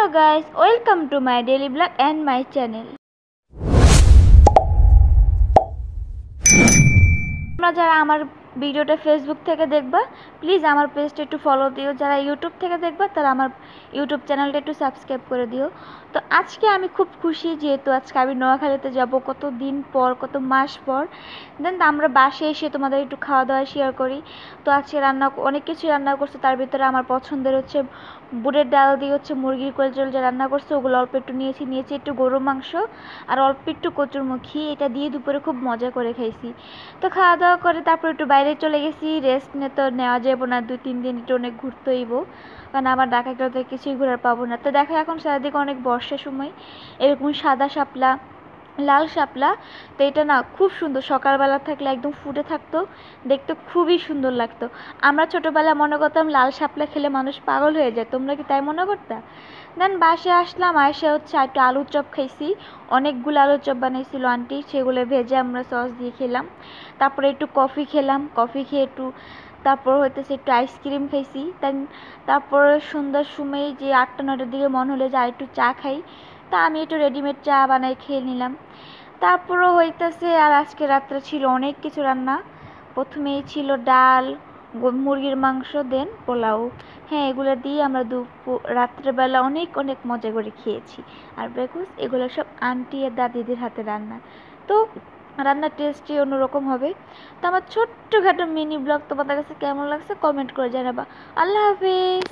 Hello guys, welcome to my daily blog and my channel. তোমরা যারা আমার ভিডিওটা ফেসবুক থেকে দেখবা প্লিজ আমার পেজটা একটু ফলো দিও, যারা ইউটিউব থেকে দেখবা তারা আমার ইউটিউব চ্যানেলটা একটু সাবস্ক্রাইব করে দিও। তো আজকে আমি খুব খুশি, যেহেতু আজকে আমি নোয়াখালীতে যাব, কত দিন পর, কত মাস পর। দেন আমরা বাসে এসে তোমাদের একটু খাওয়া দাওয়া শেয়ার করি। তো আজকে অনেক কিছু রান্না করছে, তার ভিতরে আমার পছন্দের হচ্ছে বুটের ডাল দিয়ে হচ্ছে মুরগির কোয়েল যে রান্না করছে, ওগুলো অল্প একটু নিয়েছি একটু গরুর মাংস আর অল্প একটু কচুরমুখী, এটা দিয়ে দুপুরে খুব মজা করে খাইছি। তো খাওয়া দাওয়া করে তারপর একটু বাইরে চলে গেছি, রেস্ট নিয়ে তো নেওয়া যাবো না, 2-3 দিন একটু অনেক ঘুরতে হইব, কারণ আবার ঢাকা গেলে কিছুই ঘোরার পাবো না। তো দেখো এখন চারিদিকে অনেক বর্ষার সময় এরকম সাদা শাপলা, লাল শাপলা, তো এটা না খুব সুন্দর, সকালবেলা থাকলে একদম ফুটে থাকতো, দেখতে খুবই সুন্দর লাগতো। আমরা ছোটোবেলায় মনে করতাম লাল শাপলা খেলে মানুষ পাগল হয়ে যায়, তোমরা কি তাই মনে করতা? দেন বাসে আসলাম, এসে হচ্ছে একটু আলুর চপ খাইছি, অনেকগুলো আলুর চপ বানিয়েছিল আন্টি, সেগুলো ভেজে আমরা সস দিয়ে খেলাম। তারপরে একটু কফি খেলাম, কফি খেয়ে তারপর হইতেছে একটু আইসক্রিম খাইছি। তারপরে সন্ধ্যার সময় যে 8টা-9টার দিকে মনে হলো যে একটু চা খাই, তা আমি একটু রেডিমেড চা বানাই খেয়ে নিলাম। তারপরও হইতেছে, আর আজকে রাত্রে ছিল অনেক কিছু রান্না। প্রথমেই ছিল ডাল, মুরগির মাংস, দেন পোলাও। হ্যাঁ, এগুলো দিয়ে আমরা রাত্রেবেলা অনেক অনেক মজা করে খেয়েছি। আর ব্রেকফাস্ট এগুলো সব আন্টি আর দাদিদের হাতে রান্না, তো রান্নার টেস্টই অন্যরকম হবে। তো আমার ছোট্টখাটো মিনি ব্লগ তোমাদের কাছে কেমন লাগছে কমেন্ট করে জানাবা। আল্লাহ হাফিজ।